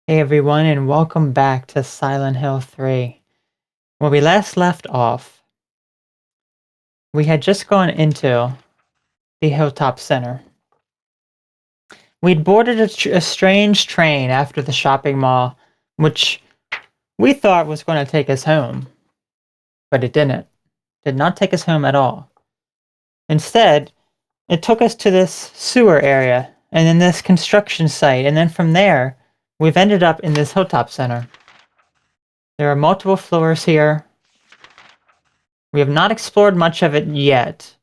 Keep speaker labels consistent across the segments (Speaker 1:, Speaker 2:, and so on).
Speaker 1: Hey everyone, and welcome back to Silent Hill 3. When we last left off, we had just gone into the Hilltop Center. We'd boarded a strange train after the shopping mall, which we thought was going to take us home, but it didn't. Did not take us home at all. Instead, it took us to this sewer area, and then this construction site, and then from there, we've ended up in this Hilltop Center. There are multiple floors here. We have not explored much of it yet,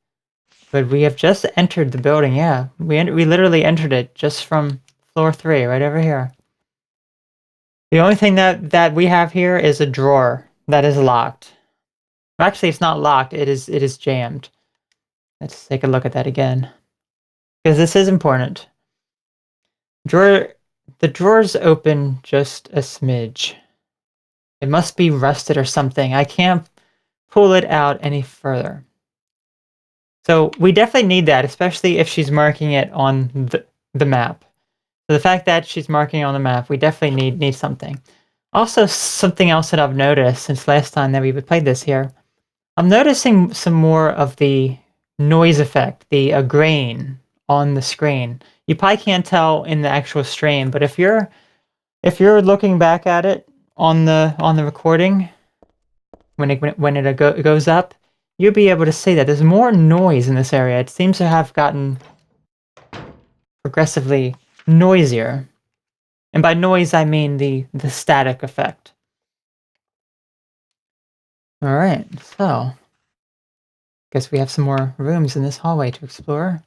Speaker 1: but we have just entered the building. Yeah, we literally entered it just from floor 3, right over here. The only thing that we have here is a drawer that is locked. Actually, it's not locked. It is jammed. Let's take a look at that again, because this is important. The drawer's open just a smidge. It must be rusted or something. I can't pull it out any further. So we definitely need that, especially if she's marking it on the map. So the fact that she's marking on the map, we definitely need something. Also, something else that I've noticed since last time that we played this here, I'm noticing some more of the noise effect, the grain on the screen. You probably can't tell in the actual stream, but if you're looking back at it on the recording when it goes up, you'll be able to see that there's more noise in this area. It seems to have gotten progressively noisier. And by noise, I mean the static effect. Alright, so guess we have some more rooms in this hallway to explore.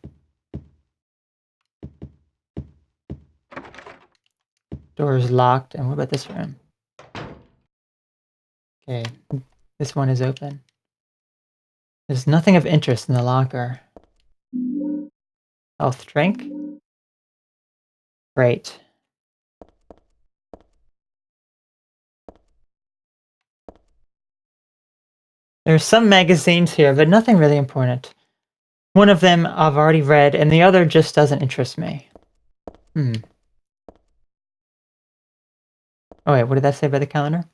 Speaker 1: Door is locked, and what about this room? Okay, this one is open. There's nothing of interest in the locker. Health drink? Great. There's some magazines here, but nothing really important. One of them I've already read, and the other just doesn't interest me. Oh wait, what did that say by the calendar?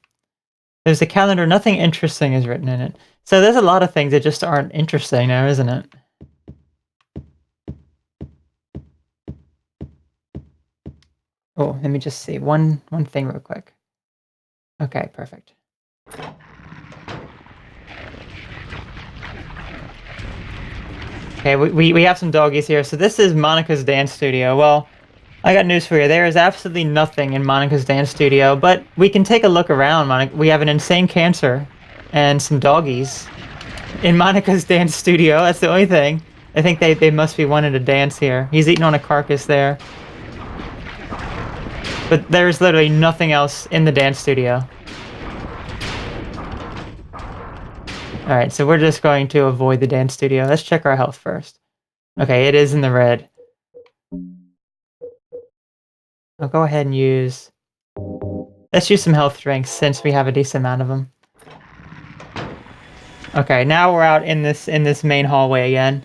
Speaker 1: There's a calendar, nothing interesting is written in it. So there's a lot of things that just aren't interesting now, isn't it? Oh, let me just see one thing real quick. Okay, perfect. Okay, we have some doggies here. So this is Monica's dance studio. Well, I got news for you. There is absolutely nothing in Monica's dance studio, but we can take a look around, Monica. We have an insane cancer and some doggies in Monica's dance studio. That's the only thing. I think they must be wanting to dance here. He's eating on a carcass there. But there's literally nothing else in the dance studio. Alright, so we're just going to avoid the dance studio. Let's check our health first. Okay, it is in the red. I'll go ahead and use... Let's use some health drinks since we have a decent amount of them. Okay, now we're out in this main hallway again.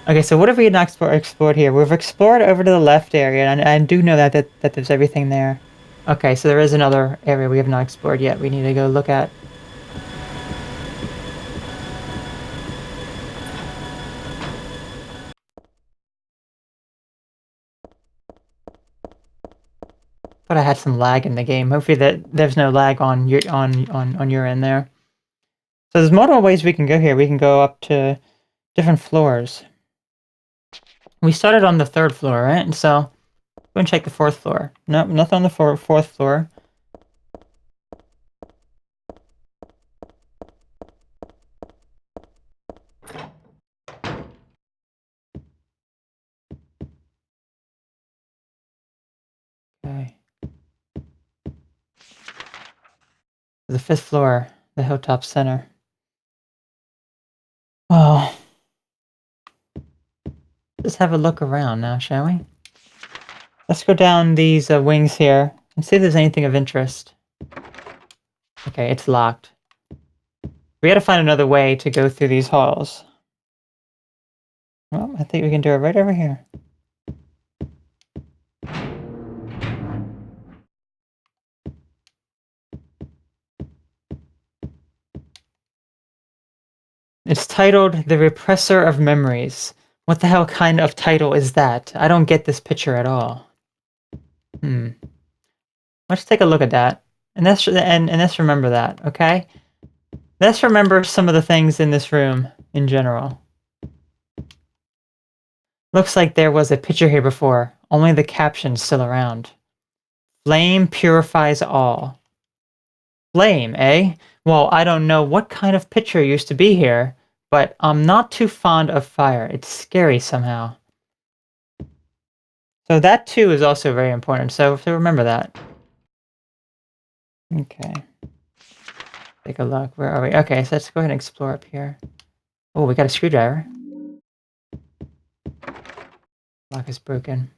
Speaker 1: Okay, so what have we not explored here? We've explored over to the left area, and I do know that there's everything there. Okay, so there is another area we have not explored yet. We need to go look at. But I had some lag in the game. Hopefully there's no lag on your end there. So there's multiple ways we can go here. We can go up to different floors. We started on the 3rd floor, right? And so go and check the 4th floor. Nope, nothing on the 4th floor. Okay. The 5th floor, the Hilltop Center. Well, let's have a look around now, shall we? Let's go down these wings here and see if there's anything of interest. Okay, it's locked. We gotta find another way to go through these halls. Well, I think we can do it right over here. It's titled The Repressor of Memories. What the hell kind of title is that? I don't get this picture at all. Let's take a look at that. And let's remember that, okay? Let's remember some of the things in this room in general. Looks like there was a picture here before, only the caption's still around. Flame purifies all. Flame, eh? Well, I don't know what kind of picture used to be here, but I'm not too fond of fire. It's scary somehow. So that too is also very important, so remember that. Okay. Take a look. Where are we? Okay, so let's go ahead and explore up here. Oh, we got a screwdriver. Lock is broken.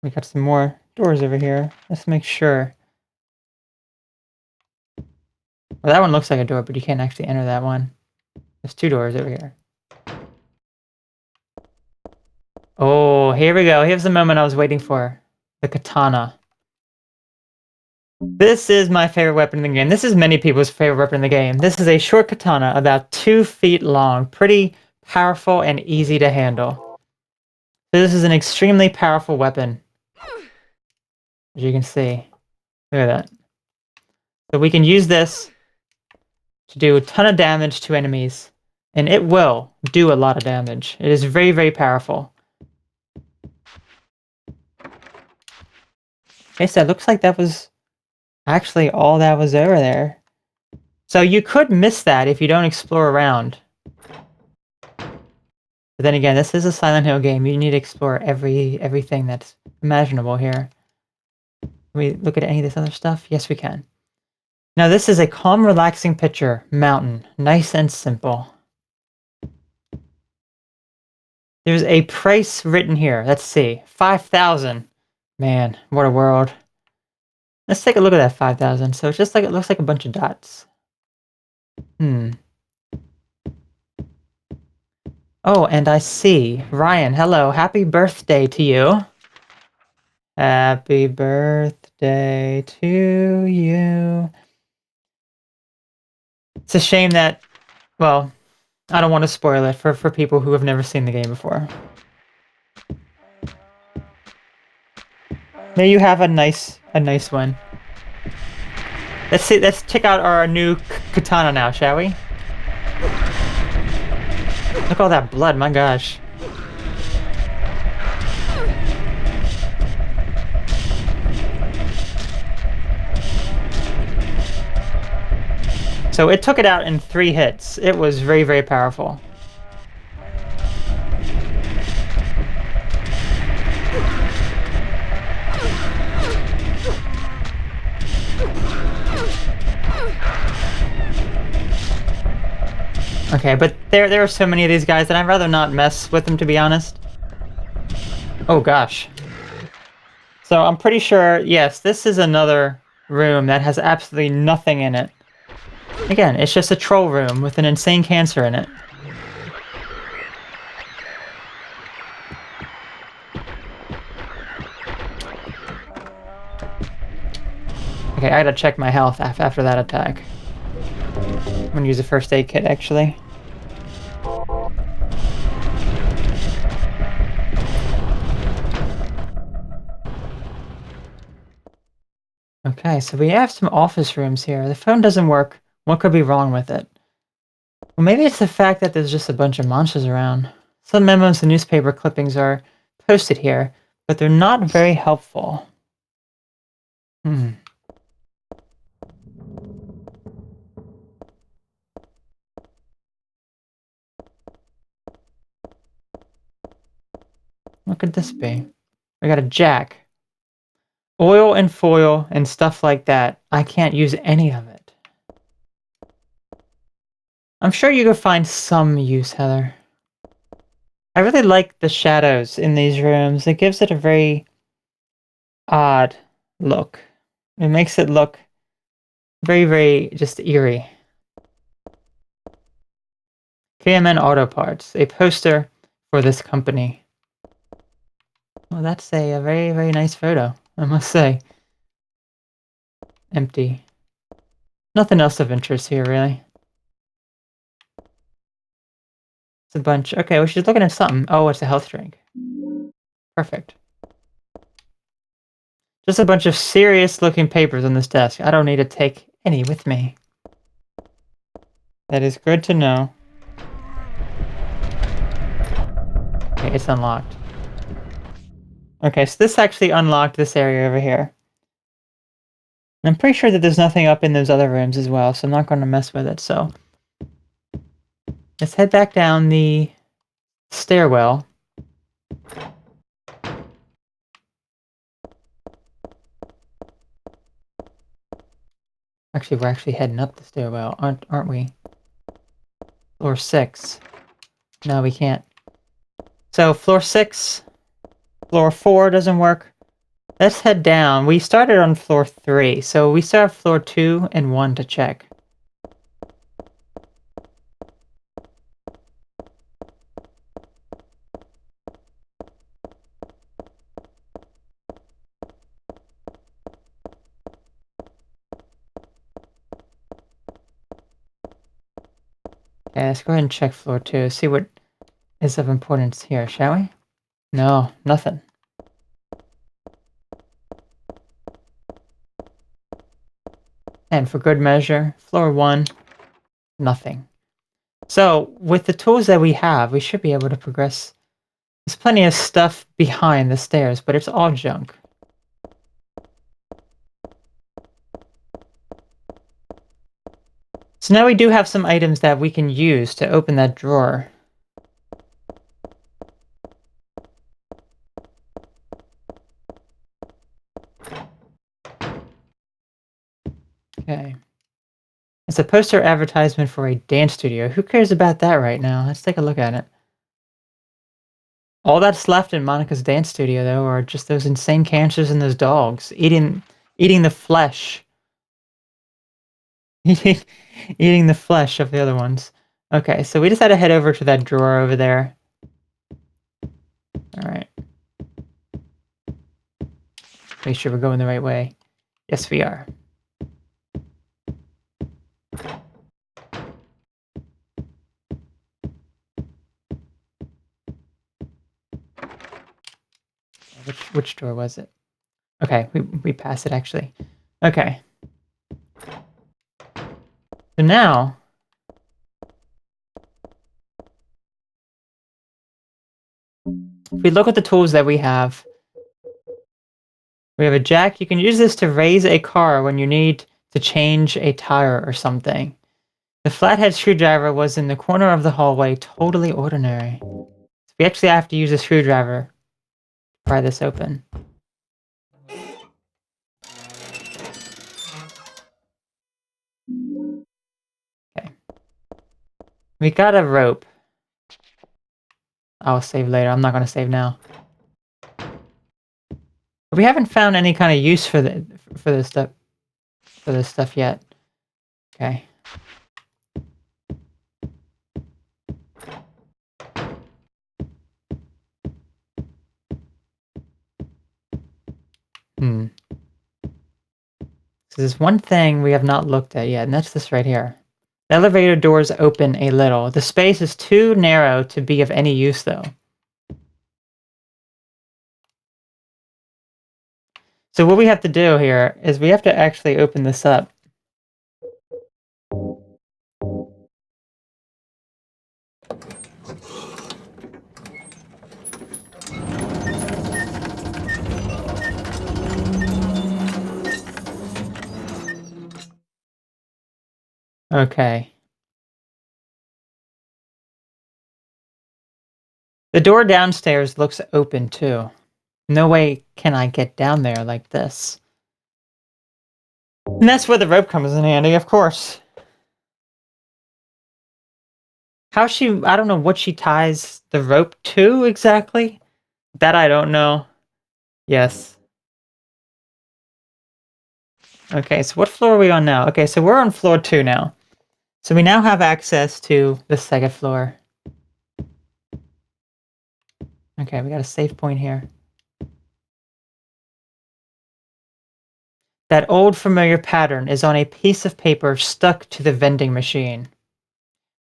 Speaker 1: We got some more doors over here. Let's make sure. Well, that one looks like a door, but you can't actually enter that one. There's two doors over here. Oh, here we go. Here's the moment I was waiting for. The katana. This is my favorite weapon in the game. This is many people's favorite weapon in the game. This is a short katana, about 2 feet long. Pretty powerful and easy to handle. So this is an extremely powerful weapon. As you can see. Look at that. So we can use this to do a ton of damage to enemies. And it will do a lot of damage. It is very, very powerful. Okay, so it looks like that was actually all that was over there. So you could miss that if you don't explore around. But then again, this is a Silent Hill game. You need to explore everything that's imaginable here. Can we look at any of this other stuff? Yes, we can. Now this is a calm, relaxing picture. Mountain. Nice and simple. There's a price written here. Let's see. 5,000. Man, what a world. Let's take a look at that 5,000. So it's just like, it looks like a bunch of dots. Oh, and I see. Ryan, hello. Happy birthday to you. Happy birthday to you. It's a shame that, well, I don't want to spoil it for people who have never seen the game before. May you have a nice one. Let's see. Let's check out our new katana now, shall we? Look at all that blood. My gosh. So it took it out in 3 hits. It was very, very powerful. Okay, but there are so many of these guys that I'd rather not mess with them, to be honest. Oh gosh. So I'm pretty sure, yes, this is another room that has absolutely nothing in it. Again, it's just a troll room with an insane cancer in it. Okay, I gotta check my health after that attack. I'm gonna use a first aid kit, actually. Okay, so we have some office rooms here. The phone doesn't work. What could be wrong with it? Well, maybe it's the fact that there's just a bunch of monsters around. Some memos and newspaper clippings are posted here, but they're not very helpful. What could this be? We got a jack. Oil and foil and stuff like that. I can't use any of it. I'm sure you could find some use, Heather. I really like the shadows in these rooms. It gives it a very odd look. It makes it look very, very just eerie. KMN Auto Parts, a poster for this company. Well, that's a very, very nice photo, I must say. Empty. Nothing else of interest here, really. It's a bunch. Okay, well, she's looking at something. Oh, it's a health drink. Perfect. Just a bunch of serious-looking papers on this desk. I don't need to take any with me. That is good to know. Okay, it's unlocked. Okay, so this actually unlocked this area over here. And I'm pretty sure that there's nothing up in those other rooms as well, so I'm not going to mess with it, so... Let's head back down the stairwell. Actually, we're actually heading up the stairwell, aren't we? Floor 6. No, we can't. So, floor 6, floor 4 doesn't work. Let's head down. We started on floor 3, so we still have floor 2 and 1 to check. Okay, let's go ahead and check floor 2, see what is of importance here, shall we? No, nothing. And for good measure, floor 1, nothing. So, with the tools that we have, we should be able to progress. There's plenty of stuff behind the stairs, but it's all junk. So now we do have some items that we can use to open that drawer. Okay. It's a poster advertisement for a dance studio. Who cares about that right now? Let's take a look at it. All that's left in Monica's dance studio, though, are just those insane cancers and those dogs eating the flesh. Eating the flesh of the other ones. Okay, so we just had to head over to that drawer over there. Alright. Make sure we're going the right way. Yes, we are. Which door was it? Okay, we passed it actually. Okay. So now if we look at the tools that we have a jack. You can use this to raise a car when you need to change a tire or something. The flathead screwdriver was in the corner of the hallway, totally ordinary. So we actually have to use a screwdriver to pry this open. Okay. We got a rope. I'll save later. I'm not going to save now. But we haven't found any kind of use for this stuff yet. Okay. So there's one thing we have not looked at yet, and that's this right here. The elevator doors open a little. The space is too narrow to be of any use, though. So what we have to do here is we have to actually open this up. Okay. The door downstairs looks open, too. No way can I get down there like this. And that's where the rope comes in handy, of course. I don't know what she ties the rope to exactly. That I don't know. Yes. Okay, so what floor are we on now? Okay, so we're on floor 2 now. So we now have access to the second floor. Okay, we got a save point here. That old familiar pattern is on a piece of paper stuck to the vending machine.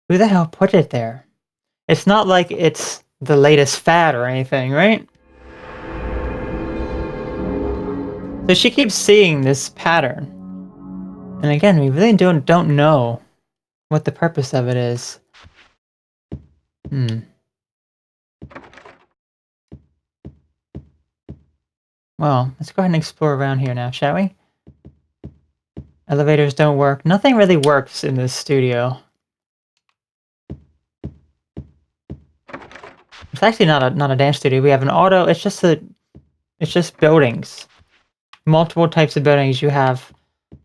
Speaker 1: Who the hell put it there? It's not like it's the latest fad or anything, right? So she keeps seeing this pattern. And again, we really don't know what the purpose of it is. Well, let's go ahead and explore around here now, shall we? Elevators don't work. Nothing really works in this studio. It's actually not a dance studio. We have an auto. It's just buildings. Multiple types of buildings. You have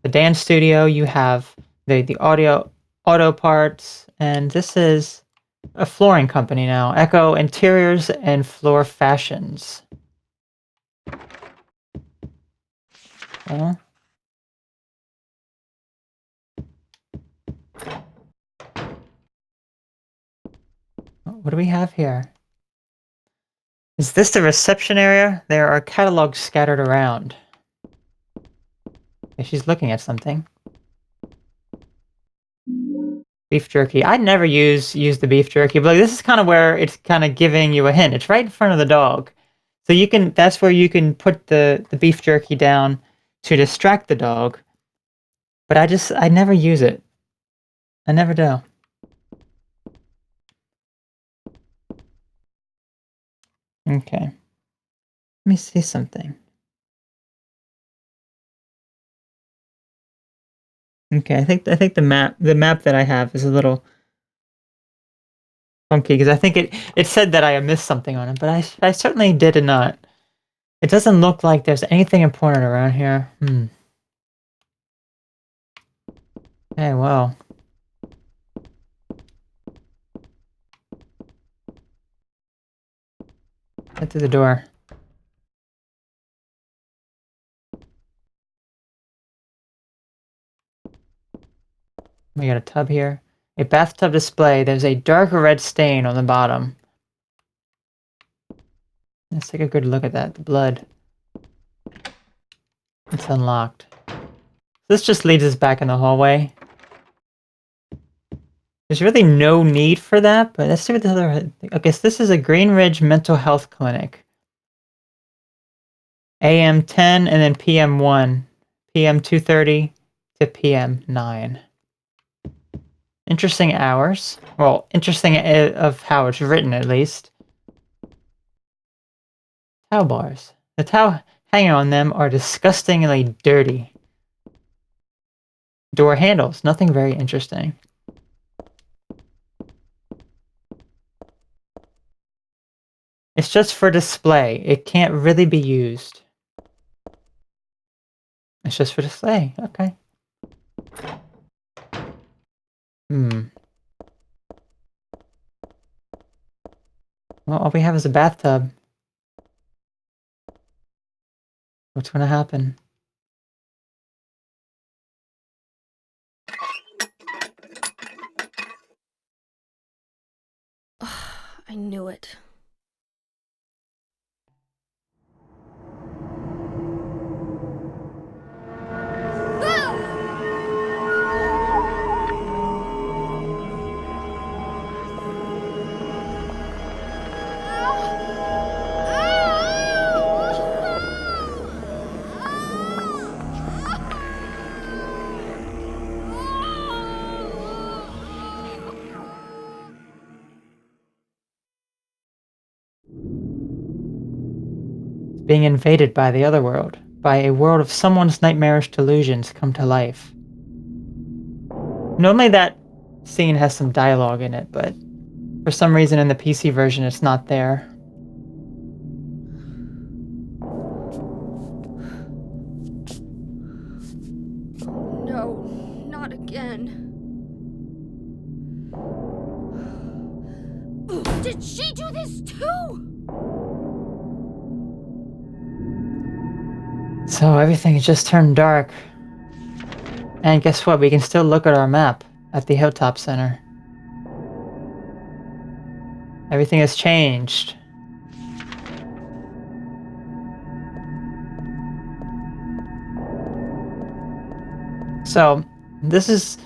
Speaker 1: the dance studio. You have the auto parts, and this is a flooring company now. Echo Interiors and Floor Fashions. Oh. What do we have here? Is this the reception area? There are catalogs scattered around. Okay, she's looking at something. Beef jerky. I never use the beef jerky, but like, this is kind of where it's kind of giving you a hint. It's right in front of the dog. So you can, that's where you can put the beef jerky down to distract the dog. But I never use it. I never do. Okay. Let me see something. Okay, I think the map that I have is a little funky because I think it said that I missed something on it, but I certainly did not. It doesn't look like there's anything important around here. Hey, well. Head through the door. We got a tub here. A bathtub display. There's a dark red stain on the bottom. Let's take a good look at that. The blood. It's unlocked. This just leads us back in the hallway. There's really no need for that, but let's see what the other... Okay, so this is a Green Ridge Mental Health Clinic. AM 10 and then PM 1. PM 2:30 to PM 9. Interesting hours. Well, interesting of how it's written, at least. Towel bars. The towel hanging on them are disgustingly dirty. Door handles. Nothing very interesting. It's just for display. It can't really be used. It's just for display. Okay. Well, all we have is a bathtub. What's gonna happen?
Speaker 2: I knew it.
Speaker 1: Being invaded by the Otherworld, by a world of someone's nightmarish delusions come to life. Normally that scene has some dialogue in it, but for some reason in the PC version it's not there.
Speaker 2: Oh no, not again. Did she do this too?
Speaker 1: So everything has just turned dark. And guess what? We can still look at our map at the Hilltop Center. Everything has changed. So, this is...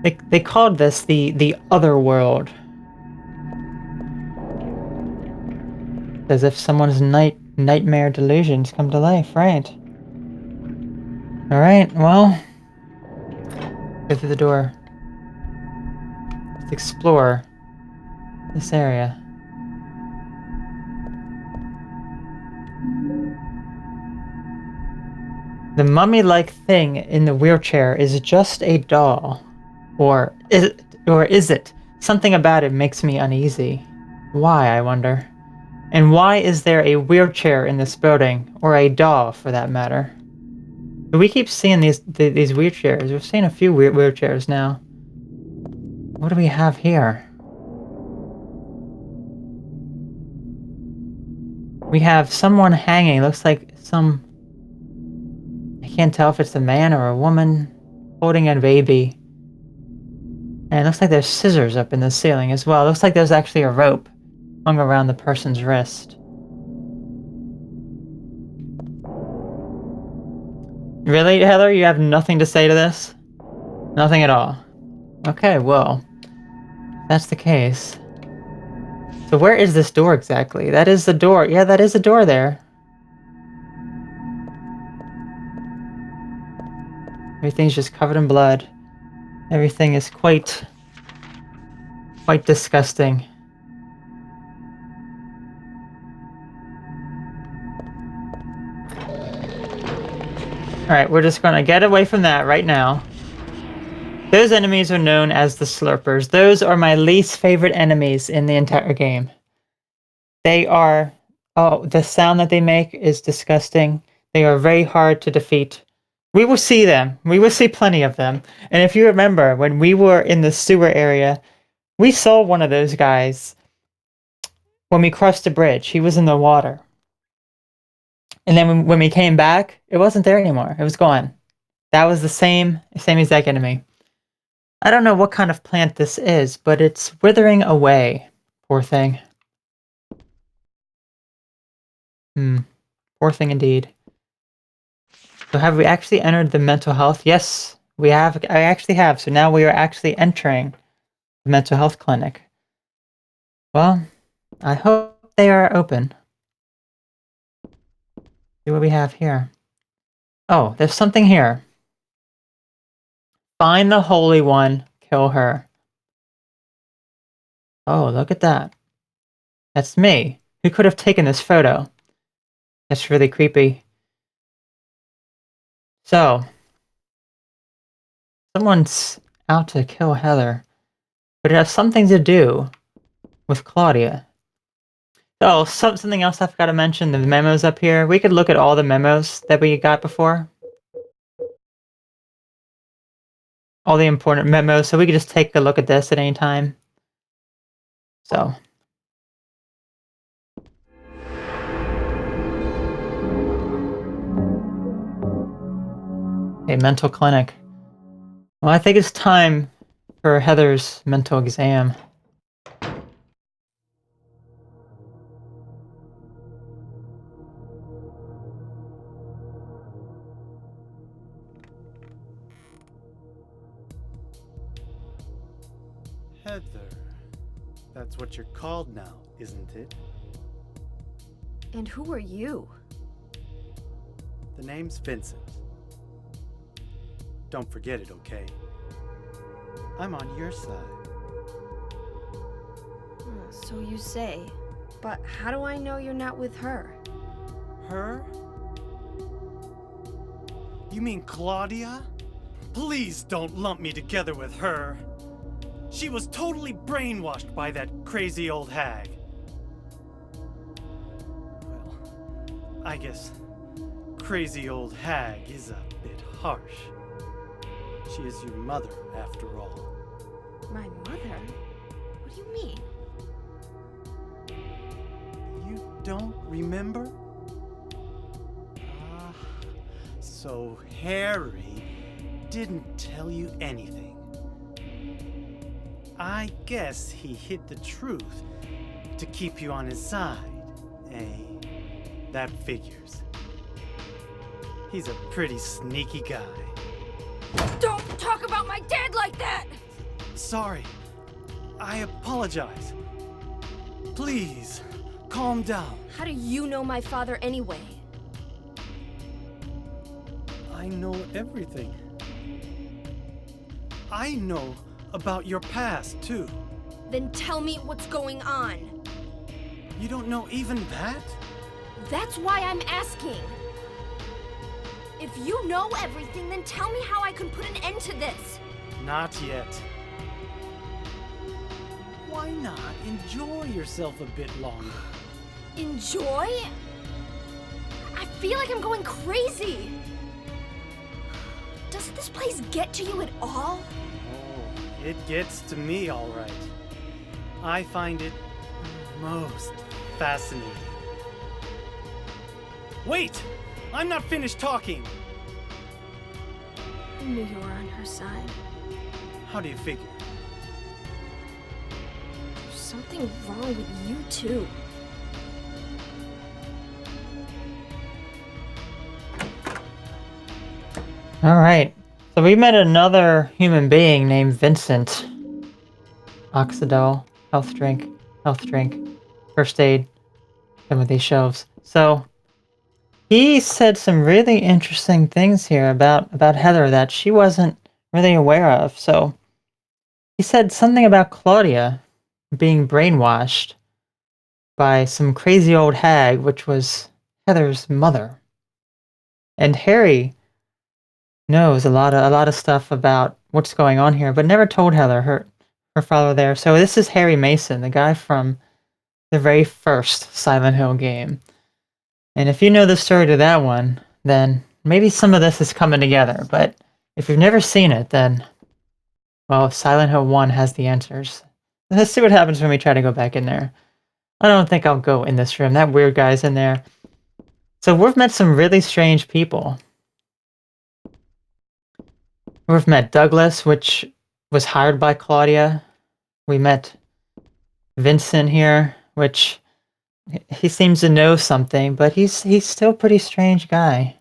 Speaker 1: They called this the Otherworld. As if someone's nightmare delusions come to life, right? Alright, well... Go through the door. Let's explore this area. The mummy-like thing in the wheelchair is just a doll. Or is it? Something about it makes me uneasy. Why, I wonder? And why is there a wheelchair in this building? Or a doll, for that matter? We keep seeing these wheelchairs. We've seen a few wheelchairs now. What do we have here? We have someone hanging. Looks like some... I can't tell if it's a man or a woman holding a baby. And it looks like there's scissors up in the ceiling as well. It looks like there's actually a rope hung around the person's wrist. Really, Heather? You have nothing to say to this? Nothing at all. Okay, well, if that's the case. So where is this door exactly? That is the door. Yeah, that is a door there. Everything's just covered in blood. Everything is quite disgusting. Alright, we're just gonna get away from that right now. Those enemies are known as the Slurpers. Those are my least favorite enemies in the entire game. They are... Oh, the sound that they make is disgusting. They are very hard to defeat. We will see them. We will see plenty of them. And if you remember, when we were in the sewer area, we saw one of those guys when we crossed the bridge. He was in the water. And then when we came back, it wasn't there anymore. It was gone. That was the same exact enemy. I don't know what kind of plant this is, but it's withering away. Poor thing. Poor thing indeed. So have we actually entered the mental health? Yes, we have. I actually have. So now we are actually entering the mental health clinic. Well, I hope they are open. See what we have here. Oh, there's something here. Find the Holy One, kill her. Oh, look at that. That's me. Who could have taken this photo? That's really creepy. So, someone's out to kill Heather, but it has something to do with Claudia. Oh, something else I forgot to mention, the memos up here. We could look at all the memos that we got before. All the important memos, so we could just take a look at this at any time. So. A mental clinic. Well, I think it's time for Heather's mental exam.
Speaker 3: Heather. That's what you're called now, isn't it?
Speaker 2: And who are you?
Speaker 3: The name's Vincent. Don't forget it, okay? I'm on your side.
Speaker 2: So you say. But how do I know you're not with her?
Speaker 3: Her? You mean Claudia? Please don't lump me together with her. She was totally brainwashed by that crazy old hag. Well, I guess crazy old hag is a bit harsh. She is your mother, after all.
Speaker 2: My mother? What do you mean?
Speaker 3: You don't remember? Ah, so Harry didn't tell you anything. I guess he hid the truth to keep you on his side, eh? That figures. He's a pretty sneaky guy.
Speaker 2: Don't talk about my dad like that!
Speaker 3: Sorry. I apologize. Please, calm down.
Speaker 2: How do you know my father anyway?
Speaker 3: I know everything. I know about your past, too.
Speaker 2: Then tell me what's going on.
Speaker 3: You don't know even that?
Speaker 2: That's why I'm asking. If you know everything, then tell me how I can put an end to this.
Speaker 3: Not yet. Why not enjoy yourself a bit longer?
Speaker 2: Enjoy? I feel like I'm going crazy. Doesn't this place get to you at all?
Speaker 3: Oh, it gets to me, all right. I find it most fascinating. Wait! I'm not finished talking!
Speaker 2: I knew you were on her side.
Speaker 3: How do you figure?
Speaker 2: There's something wrong with you, too.
Speaker 1: Alright, so we met another human being named Vincent. Oxidol, health drink, first aid. Come with these shelves. So, he said some really interesting things here about Heather that she wasn't really aware of. So, he said something about Claudia being brainwashed by some crazy old hag, which was Heather's mother. And Harry knows a lot of stuff about what's going on here, but never told Heather, her father there. So this is Harry Mason, the guy from the very first Silent Hill game. And if you know the story to that one, then maybe some of this is coming together. But if you've never seen it, then, well, Silent Hill 1 has the answers. Let's see what happens when we try to go back in there. I don't think I'll go in this room. That weird guy's in there. So we've met some really strange people. We've met Douglas, which was hired by Claudia. We met Vincent here, which he seems to know something, but he's still a pretty strange guy.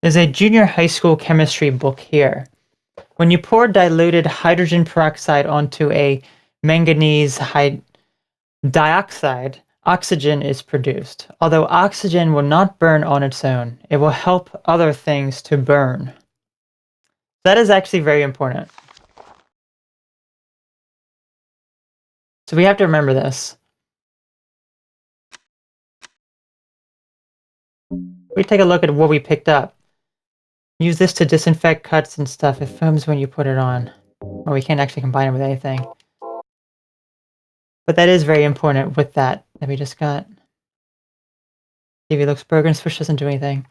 Speaker 1: There's a junior high school chemistry book here. When you pour diluted hydrogen peroxide onto a manganese dioxide, oxygen is produced. Although oxygen will not burn on its own, it will help other things to burn. That is actually very important. So we have to remember this. We take a look at what we picked up. Use this to disinfect cuts and stuff. It foams when you put it on. Well, we can't actually combine it with anything. But that is very important with that we just got. TV looks broken, switch doesn't do anything.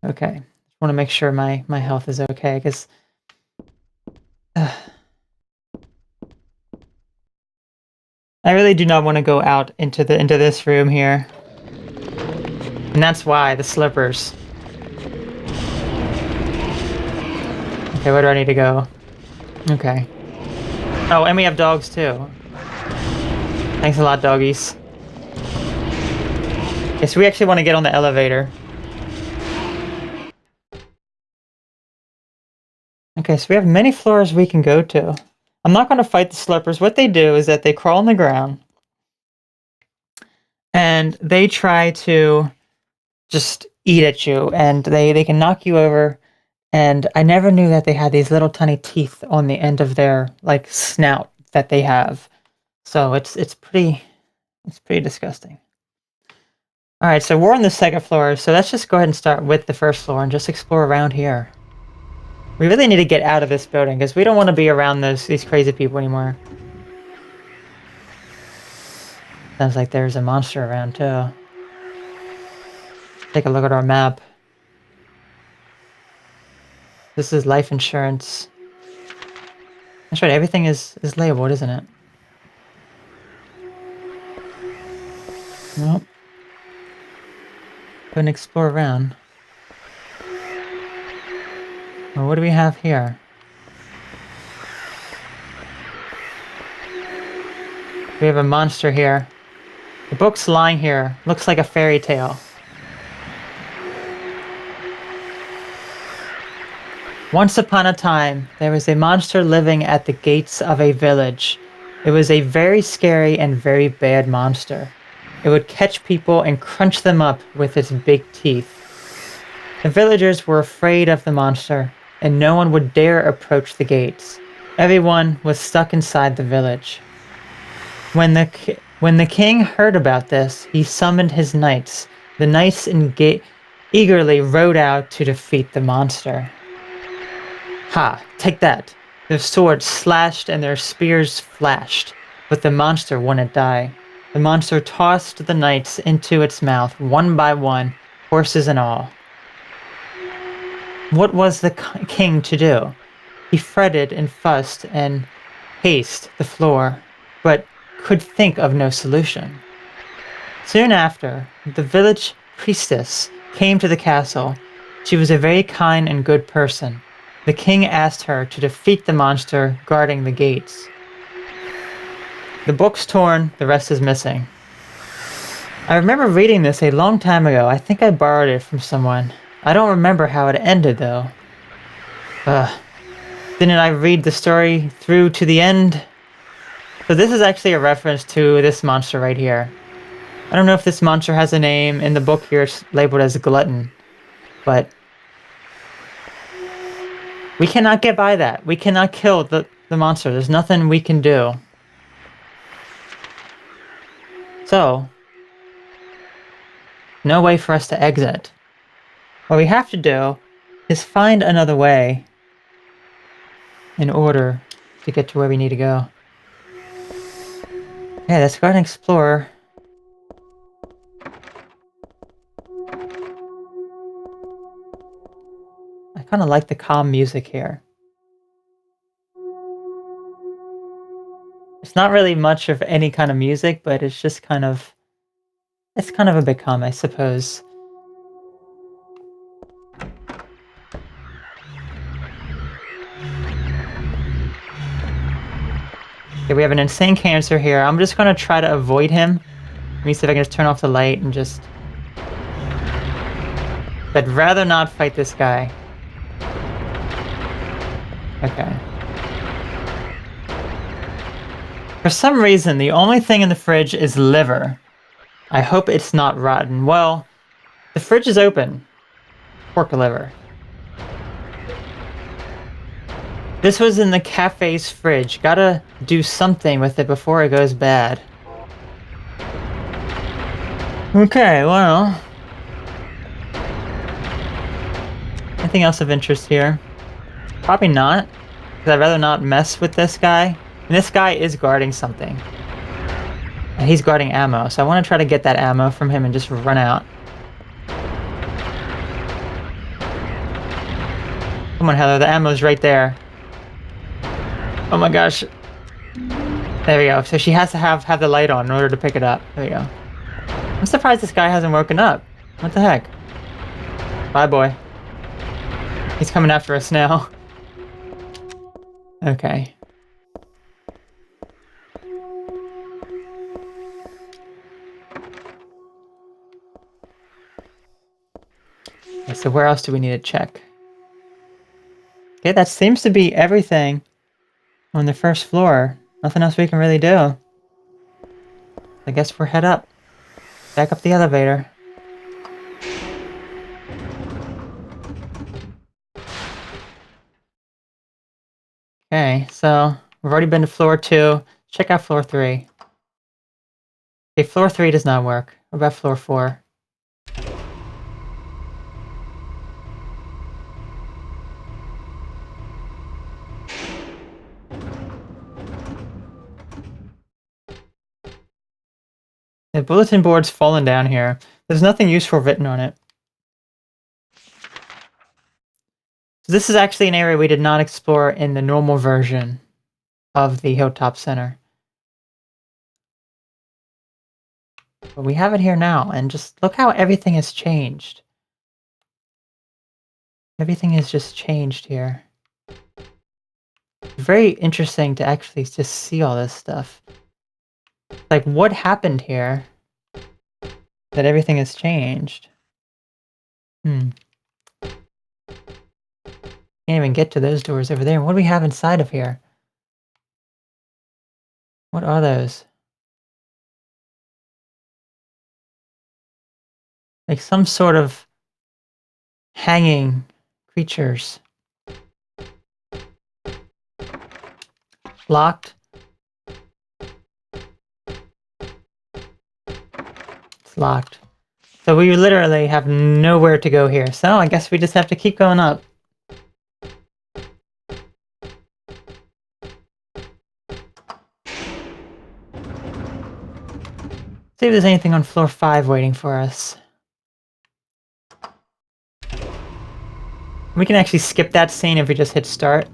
Speaker 1: Okay, just want to make sure my health is okay, because I really do not want to go out into this room here, and that's why the slippers. Okay, where do I need to go? Okay. Oh, and we have dogs too. Thanks a lot, doggies. Okay, so we actually want to get on the elevator. Okay, so we have many floors we can go to. I'm not going to fight the slippers. What they do is that they crawl on the ground and they try to just eat at you, and they can knock you over. And I never knew that they had these little tiny teeth on the end of their like snout that they have. So it's pretty disgusting. All right, so we're on the second floor. So let's just go ahead and start with the first floor and just explore around here. We really need to get out of this building because we don't want to be around these crazy people anymore. Sounds like there's a monster around too. Take a look at our map. This is life insurance. That's right, everything is labeled, isn't it? Well, go and explore around. Well, what do we have here? We have a monster here. The book's lying here. Looks like a fairy tale. Once upon a time, there was a monster living at the gates of a village. It was a very scary and very bad monster. It would catch people and crunch them up with its big teeth. The villagers were afraid of the monster, and no one would dare approach the gates. Everyone was stuck inside the village. When the king heard about this, he summoned his knights. The knights eagerly rode out to defeat the monster. Ha! Take that! Their swords slashed and their spears flashed, but the monster wouldn't die. The monster tossed the knights into its mouth, one by one, horses and all. What was the king to do? He fretted and fussed and paced the floor, but could think of no solution. Soon after, the village priestess came to the castle. She was a very kind and good person. The king asked her to defeat the monster guarding the gates. The book's torn, the rest is missing. I remember reading this a long time ago. I think I borrowed it from someone. I don't remember how it ended, though. Didn't I read the story through to the end? So this is actually a reference to this monster right here. I don't know if this monster has a name. In the book here, it's labeled as Glutton. But we cannot get by that. We cannot kill the monster. There's nothing we can do. So, no way for us to exit. What we have to do is find another way in order to get to where we need to go. Yeah, let's go ahead and explore. I kind of like the calm music here. It's not really much of any kind of music, but it's just kind of... It's kind of a bit calm, I suppose. Okay, we have an insane cancer here. I'm just going to try to avoid him. Let me see if I can just turn off the light and just... I'd rather not fight this guy. Okay. For some reason, the only thing in the fridge is liver. I hope it's not rotten. Well, the fridge is open. Pork liver. This was in the cafe's fridge. Gotta do something with it before it goes bad. Okay, well... Anything else of interest here? Probably not. Because I'd rather not mess with this guy. And this guy is guarding something. And he's guarding ammo, so I want to try to get that ammo from him and just run out. Come on, Heather, the ammo's right there. Oh my gosh. There we go. So she has to have the light on in order to pick it up. There we go. I'm surprised this guy hasn't woken up. What the heck? Bye, boy. He's coming after us now. Okay. Okay, so where else do we need to check? Okay, that seems to be everything on the first floor. Nothing else we can really do. I guess we're head up. Back up the elevator. Okay, so we've already been to floor 2. Check out floor 3. Okay, floor 3 does not work. What about floor 4? The bulletin board's fallen down here. There's nothing useful written on it. So this is actually an area we did not explore in the normal version of the Hilltop Center. But we have it here now, and just look how everything has changed. Everything is just changed here. Very interesting to actually just see all this stuff. Like, what happened here that everything has changed. Can't even get to those doors over there. What do we have inside of here? What are those? Like some sort of hanging creatures. Locked. It's locked. So we literally have nowhere to go here. So I guess we just have to keep going up. See if there's anything on floor 5 waiting for us. We can actually skip that scene if we just hit start.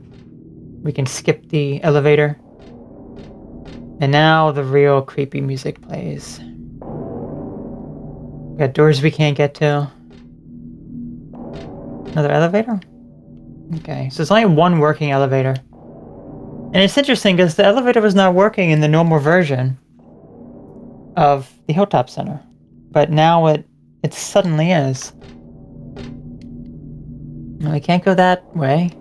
Speaker 1: We can skip the elevator. And now the real creepy music plays. We got doors we can't get to. Another elevator? Okay, so there's only one working elevator. And it's interesting because the elevator was not working in the normal version of the Hilltop Center. But now it suddenly is. No, we can't go that way.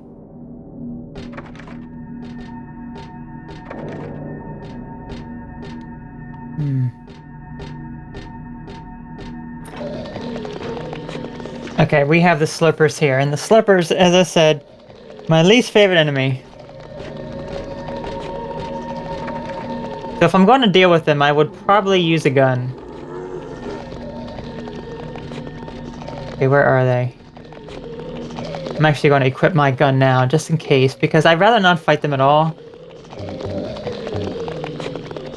Speaker 1: Okay, we have the Slurpers here, and the Slurpers, as I said, my least favorite enemy. So if I'm going to deal with them, I would probably use a gun. Okay, where are they? I'm actually going to equip my gun now, just in case, because I'd rather not fight them at all.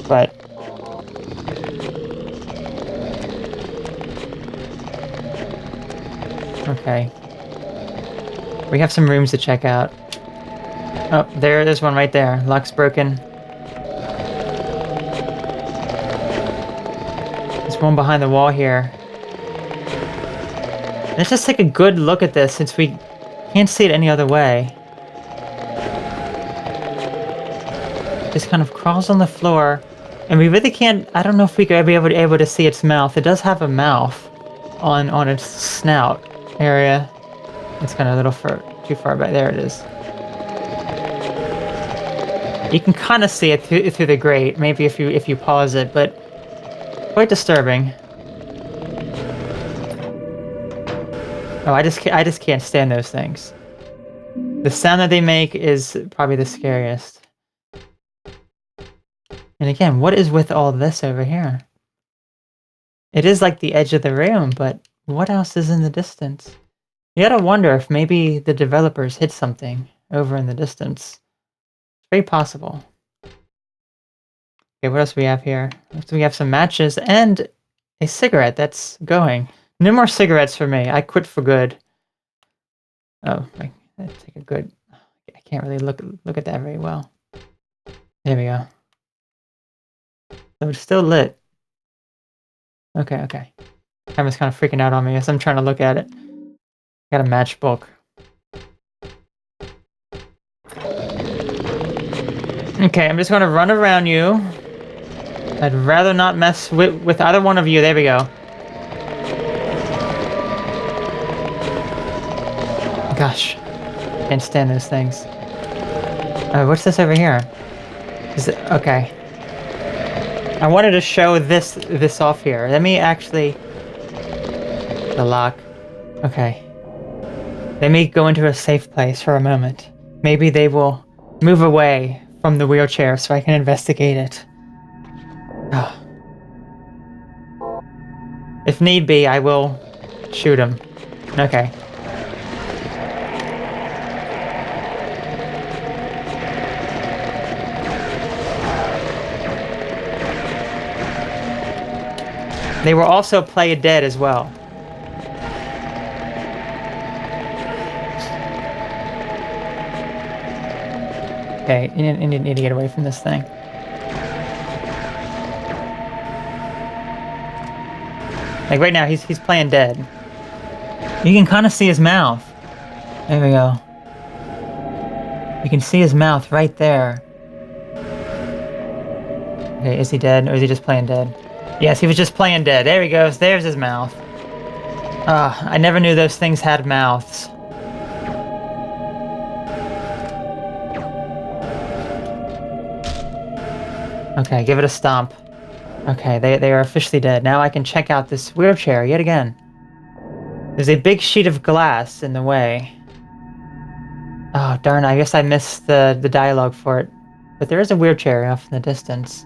Speaker 1: But... okay. We have some rooms to check out. Oh, there's one right there. Lock's broken. There's one behind the wall here. Let's just take a good look at this since we can't see it any other way. Just kind of crawls on the floor. And we really can't... I don't know if we could be able to see its mouth. It does have a mouth on its snout area. It's kind of a little too far back. There it is. You can kind of see it through the grate, maybe if you pause it, but quite disturbing. Oh, I just can't stand those things. The sound that they make is probably the scariest. And again, what is with all this over here? It is like the edge of the room, but what else is in the distance? You gotta wonder if maybe the developers hid something over in the distance. It's very possible. Okay, what else do we have here? We have some matches and a cigarette that's going. No more cigarettes for me. I quit for good. Oh, I take a good... I can't really look at that very well. There we go. So it's still lit. Okay. Camera's kind of freaking out on me as I'm trying to look at it. Got a matchbook. Okay, I'm just going to run around you. I'd rather not mess with either one of you. There we go. Gosh. Can't stand those things. What's this over here? Is it... okay. I wanted to show this off here. Let me actually... the lock. Okay. They may go into a safe place for a moment. Maybe they will move away from the wheelchair so I can investigate it. Oh. If need be, I will shoot him. Okay. They will also play dead as well. Okay, you need to get away from this thing. Like right now, he's playing dead. You can kind of see his mouth. There we go. You can see his mouth right there. Okay, is he dead or is he just playing dead? Yes, he was just playing dead. There he goes. There's his mouth. I never knew those things had mouths. Okay, give it a stomp. Okay, they are officially dead. Now I can check out this wheelchair yet again. There's a big sheet of glass in the way. Oh, darn, I guess I missed the dialogue for it. But there is a wheelchair off in the distance.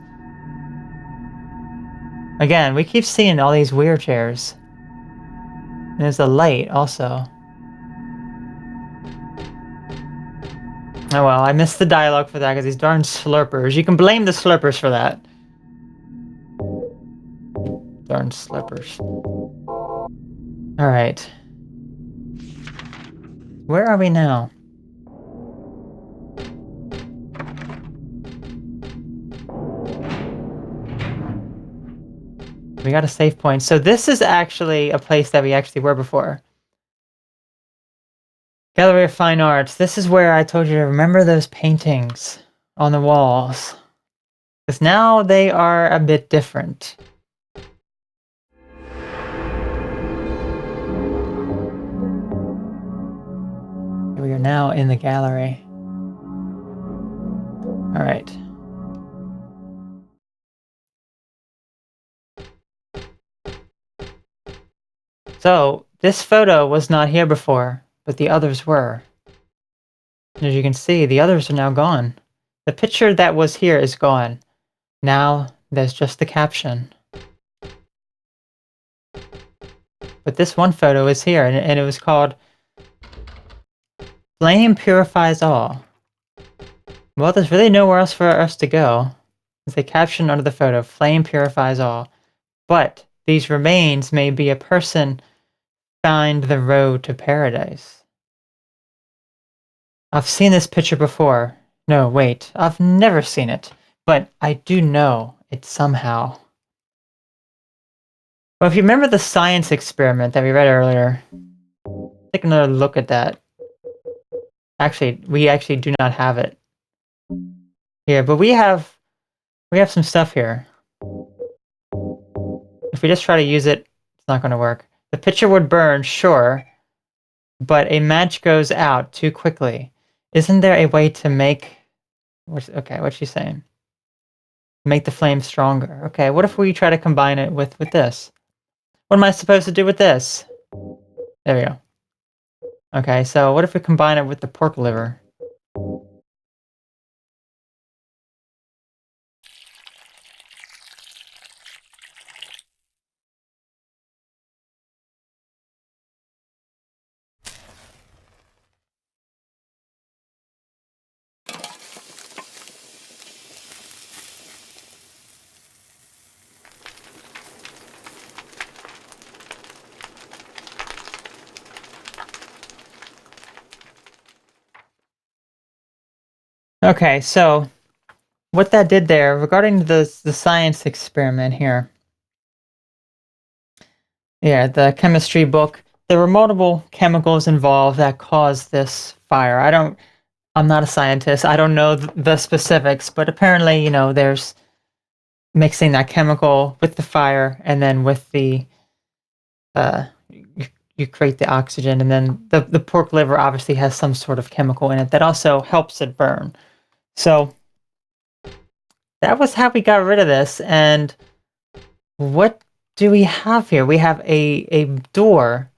Speaker 1: Again, we keep seeing all these wheelchairs. And there's a light also. Oh well, I missed the dialogue for that because these darn slurpers. You can blame the slurpers for that. Darn slurpers. Alright. Where are we now? We got a save point. So this is actually a place that we actually were before. Gallery of Fine Arts. This is where I told you to remember those paintings on the walls. Because now they are a bit different. We are now in the gallery. Alright. So, this photo was not here before, but the others were. And as you can see, the others are now gone. The picture that was here is gone. Now, there's just the caption. But this one photo is here, and it was called Flame Purifies All. Well, there's really nowhere else for us to go. There's a caption under the photo, Flame Purifies All. But these remains may be a person find the road to paradise. I've seen this picture before. No, wait, I've never seen it. But I do know it somehow. Well, if you remember the science experiment that we read earlier, take another look at that. Actually, we actually do not have it here, but we have some stuff here. If we just try to use it, it's not going to work. The picture would burn, sure, but a match goes out too quickly. Isn't there a way to make... Okay, what's she saying? Make the flame stronger. Okay, what if we try to combine it with this? What am I supposed to do with this? There we go. Okay, so what if we combine it with the pork liver? Okay, so what that did there, regarding the science experiment here. Yeah, the chemistry book. There were multiple chemicals involved that caused this fire. I'm not a scientist. I don't know the specifics, but apparently, you know, there's mixing that chemical with the fire, and then with the you create the oxygen, and then the pork liver obviously has some sort of chemical in it that also helps it burn. So that was how we got rid of this. And what do we have here? We have a door.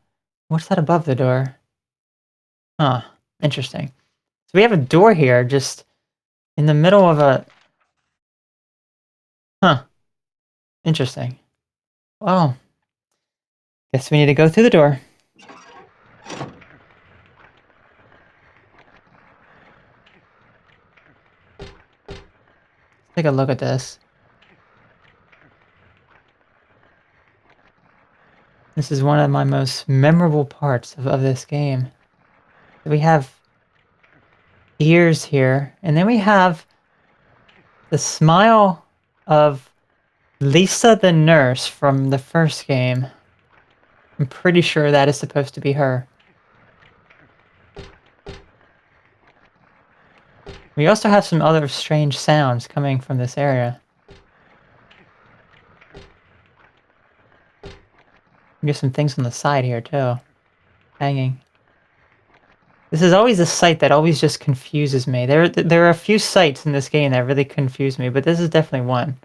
Speaker 1: What's that above the door? Huh, interesting. So we have a door here just in the middle of a... Huh, interesting. Well, guess we need to go through the door. Take a look at this. This is one of my most memorable parts of this game. We have ears here, and then we have the smile of Lisa the nurse from the first game. I'm pretty sure that is supposed to be her. We also have some other strange sounds coming from this area. There's some things on the side here too. Hanging. This is always a site that always just confuses me. There are a few sites in this game that really confuse me, but this is definitely one.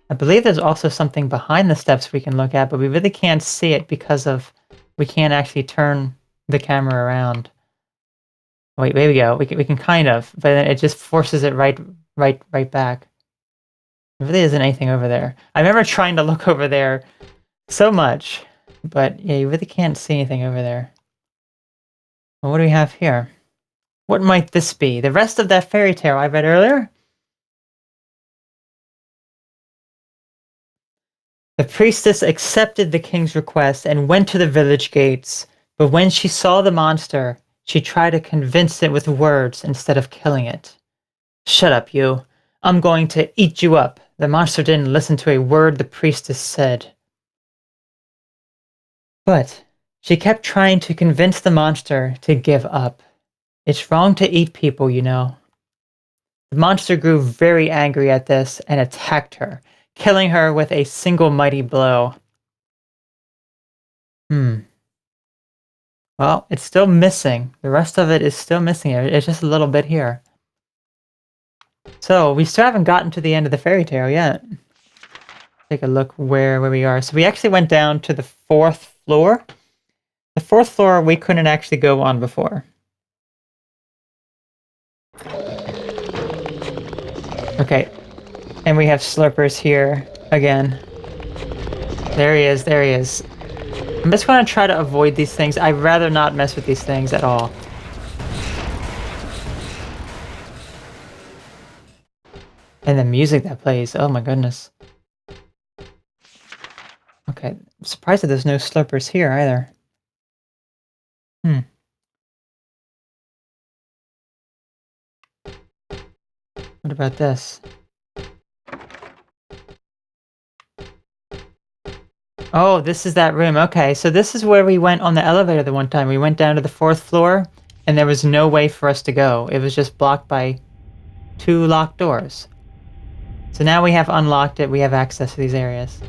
Speaker 1: I believe there's also something behind the steps we can look at, but we really can't see it because of we can't actually turn the camera around. Wait, there we go. We can kind of, but then it just forces it right back. There really isn't anything over there. I remember trying to look over there so much, but yeah, you really can't see anything over there. Well, what do we have here? What might this be? The rest of that fairy tale I read earlier? The priestess accepted the king's request and went to the village gates, but when she saw the monster, she tried to convince it with words instead of killing it. Shut up, you. I'm going to eat you up. The monster didn't listen to a word the priestess said. But she kept trying to convince the monster to give up. It's wrong to eat people, you know. The monster grew very angry at this and attacked her, killing her with a single mighty blow. Well, it's still missing. The rest of it is still missing. It's just a little bit here. So, we still haven't gotten to the end of the fairy tale yet. Take a look where we are. So we actually went down to the 4th floor. The 4th floor we couldn't actually go on before. Okay. And we have Slurpers here again. There he is, there he is. I'm just going to try to avoid these things. I'd rather not mess with these things at all. And the music that plays, oh my goodness. Okay, I'm surprised that there's no Slurpers here either. What about this? Oh, this is that room. Okay, so this is where we went on the elevator the one time. We went down to the 4th floor, and there was no way for us to go. It was just blocked by 2 locked doors. So now we have unlocked it. We have access to these areas.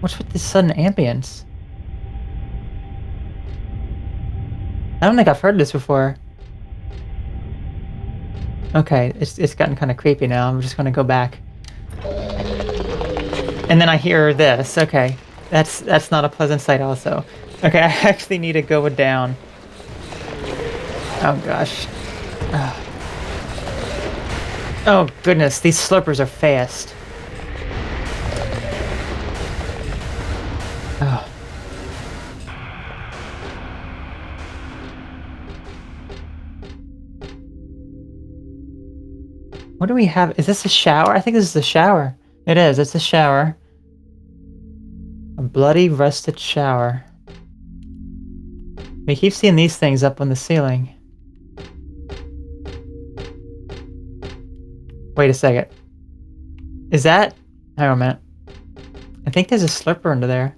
Speaker 1: What's with this sudden ambience? I don't think I've heard this before. Okay, it's gotten kind of creepy now. I'm just gonna go back. And then I hear this. Okay, that's not a pleasant sight also. Okay, I actually need to go down. Oh gosh. Oh goodness, these Slurpers are fast. Oh. What do we have? Is this a shower? I think this is a shower. It is, it's a shower. A bloody, rusted shower. We keep seeing these things up on the ceiling. Wait a second. Is that... Hang on a minute. I think there's a Slurper under there.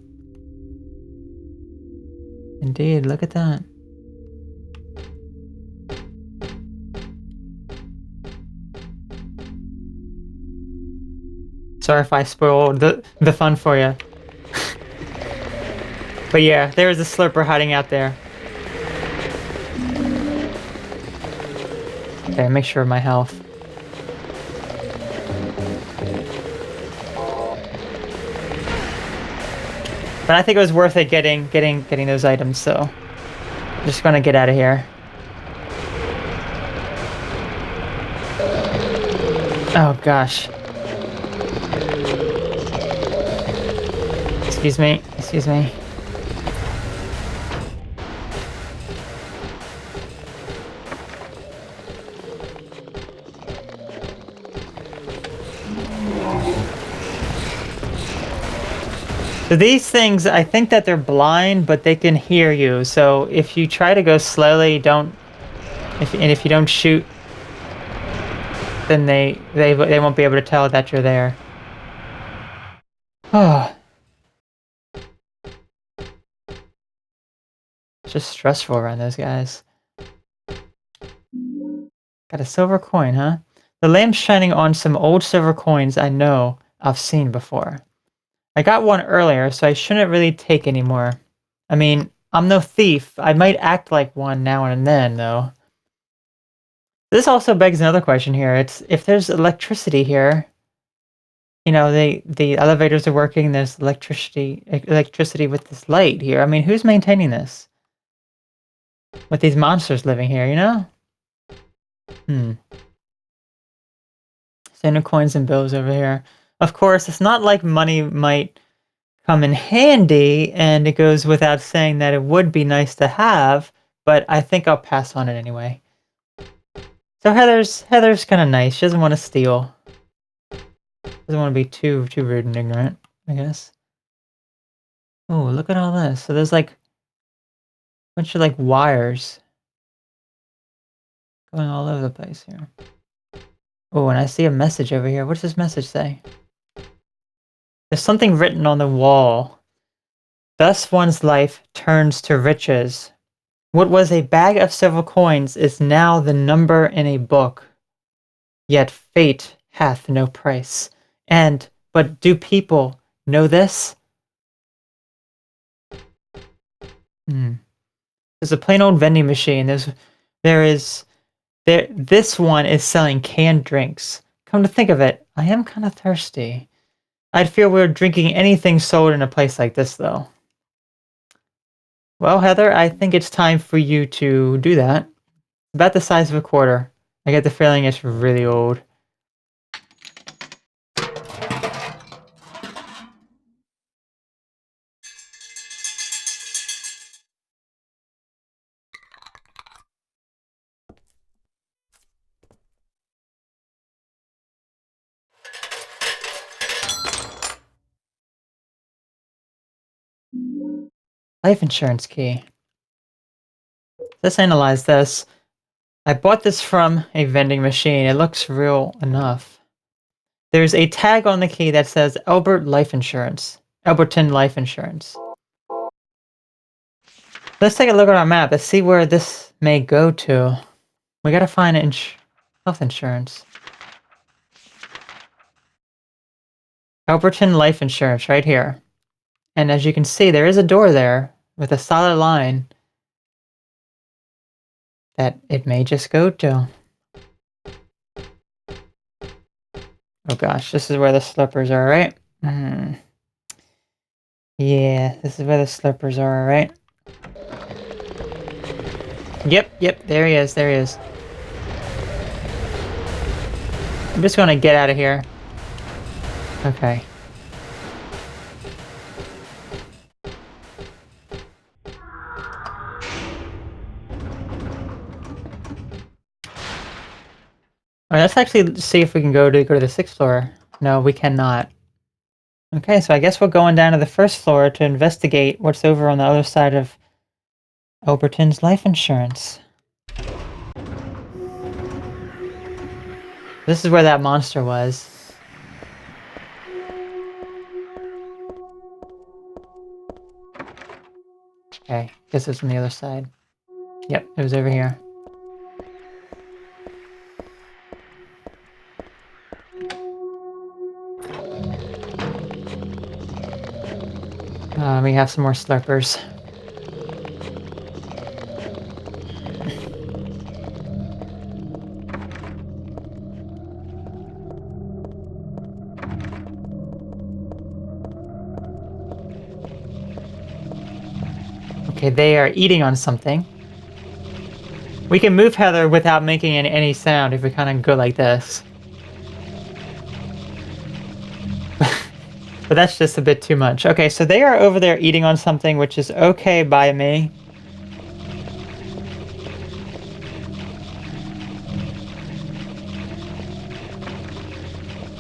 Speaker 1: Indeed, look at that. Sorry if I spoiled the fun for you. But yeah, there is a Slurper hiding out there. Okay, make sure of my health. But I think it was worth it getting those items, so I'm just gonna get out of here. Oh gosh. Excuse me, excuse me. So these things, I think that they're blind, but they can hear you. So if you try to go slowly, if you don't shoot, then they won't be able to tell that you're there. Oh. It's just stressful around those guys. Got a silver coin, huh? The lamp's shining on some old silver coins I know I've seen before. I got one earlier, so I shouldn't really take any more. I mean, I'm no thief. I might act like one now and then, though. This also begs another question here. It's if there's electricity here, you know, the elevators are working, there's electricity with this light here. I mean, who's maintaining this? With these monsters living here, you know? Standard coins and bills over here. Of course, it's not like money might come in handy, and it goes without saying that it would be nice to have, but I think I'll pass on it anyway. So Heather's kind of nice. She doesn't want to steal. Doesn't want to be too rude and ignorant, I guess. Oh, look at all this. So there's like a bunch of like wires going all over the place here. Oh, and I see a message over here. What does this message say? There's something written on the wall. Thus one's life turns to riches. What was a bag of silver coins is now the number in a book. Yet fate hath no price. But do people know this? There's a plain old vending machine. This one is selling canned drinks. Come to think of it, I am kind of thirsty. I'd feel weird drinking anything sold in a place like this, though. Well, Heather, I think it's time for you to do that. About the size of a quarter. I get the feeling it's really old. Life insurance key. Let's analyze this. I bought this from a vending machine. It looks real enough. There's a tag on the key that says Alberton Life Insurance. Let's take a look at our map. Let's see where this may go to. We gotta find health insurance. Alberton Life Insurance right here. And as you can see, there is a door there with a solid line that it may just go to. Oh gosh, this is where the slippers are, right? Yeah, this is where the slippers are, right? Yep, there he is. I'm just gonna get out of here. Okay. Alright, let's actually see if we can go to the 6th floor. No, we cannot. Okay, so I guess we're going down to the 1st floor to investigate what's over on the other side of Alberton's life insurance. This is where that monster was. Okay, guess it's on the other side. Yep, it was over here. We have some more slurpers. Okay, they are eating on something. We can move Heather without making any sound if we kind of go like this. But that's just a bit too much. Okay, so they are over there eating on something, which is okay by me.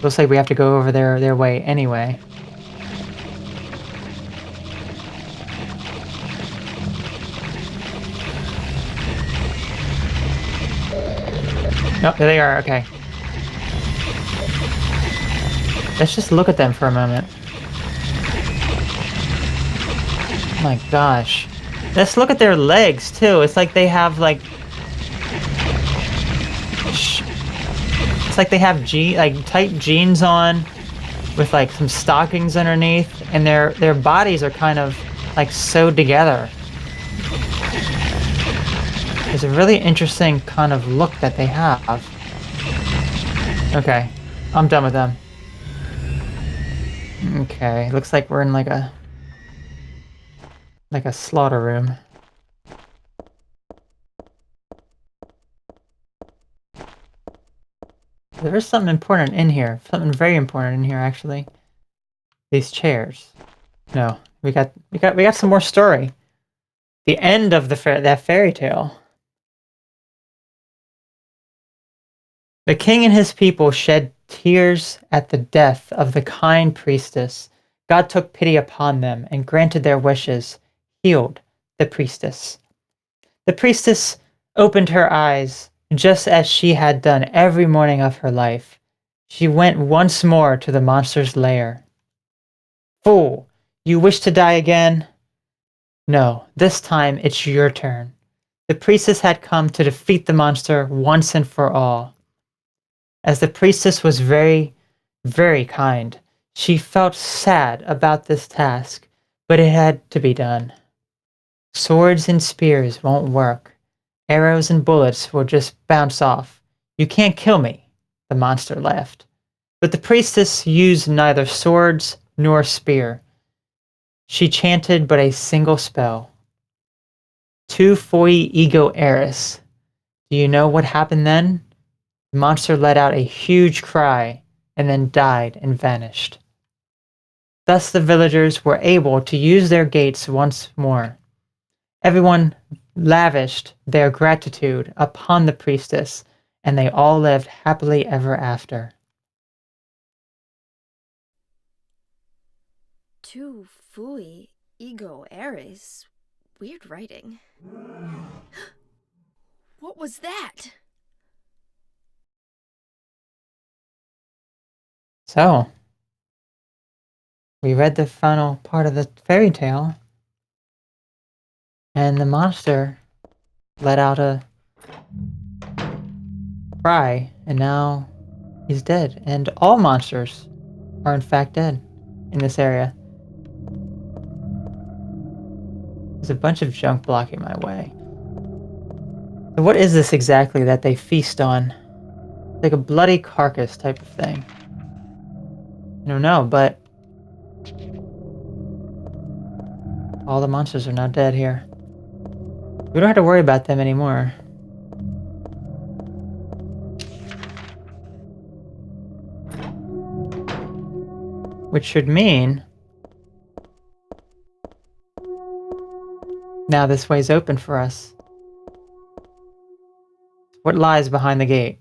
Speaker 1: Looks like we have to go over their way anyway. Nope, there they are, okay. Let's just look at them for a moment. Oh my gosh. Let's look at their legs too. It's like they have like It's like they have tight jeans on with like some stockings underneath, and their bodies are kind of like sewed together. It's a really interesting kind of look that they have. Okay, I'm done with them. Okay, looks like we're in like a slaughter room. There is something important in here. Something very important in here, actually. These chairs. No, we got some more story. The end of that fairy tale. The king and his people shed tears at the death of the kind priestess. God took pity upon them and granted their wishes, healed the priestess. The priestess opened her eyes, just as she had done every morning of her life. She went once more to the monster's lair. Fool, you wish to die again? No, this time it's your turn. The priestess had come to defeat the monster once and for all. As the priestess was very, very kind, she felt sad about this task, but it had to be done. Swords and spears won't work. Arrows and bullets will just bounce off. You can't kill me, the monster laughed. But the priestess used neither swords nor spear. She chanted but a single spell. Tu foi ego Eris. Do you know what happened then? The monster let out a huge cry and then died and vanished. Thus the villagers were able to use their gates once more. Everyone lavished their gratitude upon the priestess, and they all lived happily ever after.
Speaker 2: Tu fui ego Eris. Weird writing. What was that?
Speaker 1: So, we read the final part of the fairy tale, and the monster let out a cry, and now he's dead. And all monsters are in fact dead in this area. There's a bunch of junk blocking my way. So what is this exactly that they feast on? Like a bloody carcass type of thing. I don't know, but all the monsters are now dead here. We don't have to worry about them anymore. Which should mean now this way's open for us. What lies behind the gate?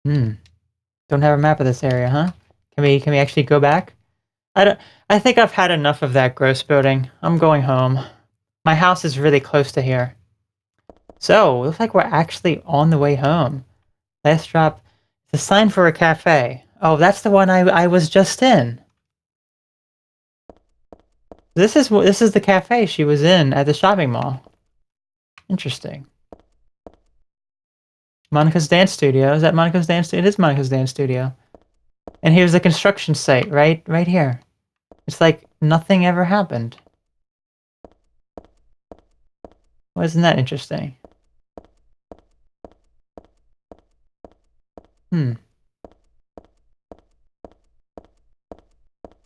Speaker 1: Don't have a map of this area, huh? Can we actually go back? I think I've had enough of that gross building. I'm going home. My house is really close to here. So, looks like we're actually on the way home. Last drop. The sign for a cafe. Oh, that's the one I was just in. This is the cafe she was in at the shopping mall. Interesting. Monica's Dance Studio. Is that Monica's Dance Studio? It is Monica's Dance Studio. And here's the construction site, right here. It's like nothing ever happened. Well, isn't that interesting?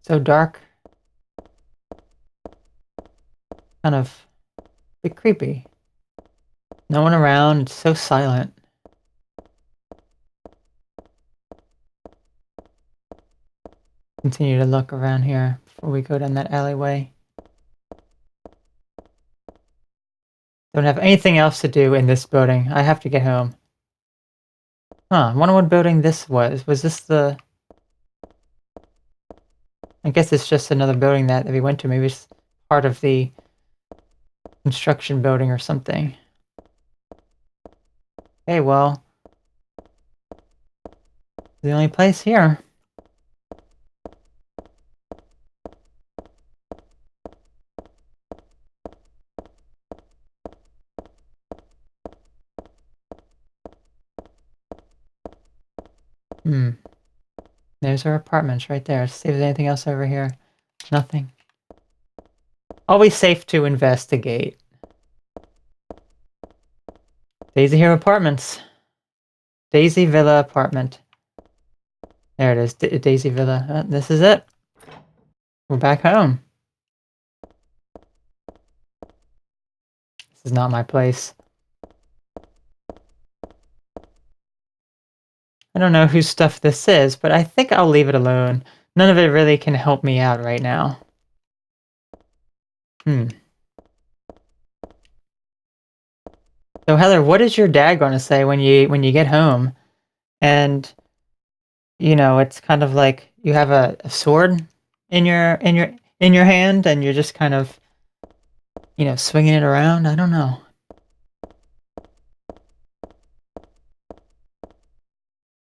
Speaker 1: So dark. Kind of a bit creepy. No one around, it's so silent. Continue to look around here before we go down that alleyway. Don't have anything else to do in this building. I have to get home. Huh, I wonder what building this was. Was this the... I guess it's just another building that we went to. Maybe it's part of the construction building or something. Okay, well... the only place here. There's our apartments right there. Let's see if there's anything else over here. Nothing. Always safe to investigate. Daisy Hill Apartments. Daisy Villa Apartment. There it is. Daisy Villa. This is it. We're back home. This is not my place. I don't know whose stuff this is, but I think I'll leave it alone. None of it really can help me out right now. So Heather, what is your dad going to say when you get home? And you know, it's kind of like you have a sword in your hand, and you're just kind of, you know, swinging it around. I don't know.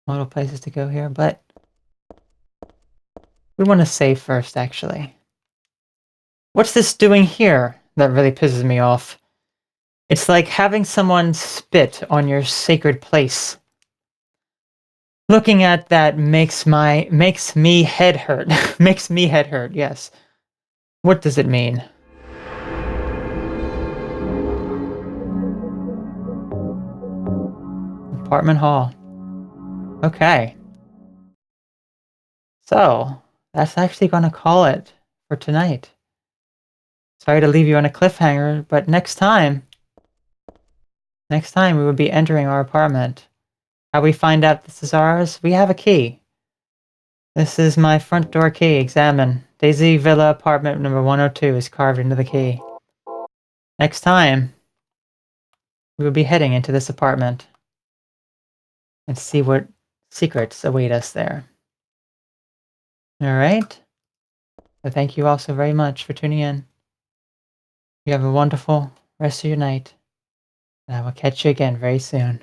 Speaker 1: Little places to go here, but we want to save first, actually. What's this doing here? That really pisses me off. It's like having someone spit on your sacred place. Looking at that makes me head hurt. Makes me head hurt, yes. What does it mean? Apartment hall. Okay. So, that's actually gonna call it for tonight. Sorry to leave you on a cliffhanger, but next time we will be entering our apartment. How we find out this is ours? We have a key. This is my front door key. Examine. Daisy Villa apartment number 102 is carved into the key. Next time, we will be heading into this apartment and see what secrets await us there. Alright? So thank you all so very much for tuning in. You have a wonderful rest of your night. And I will catch you again very soon.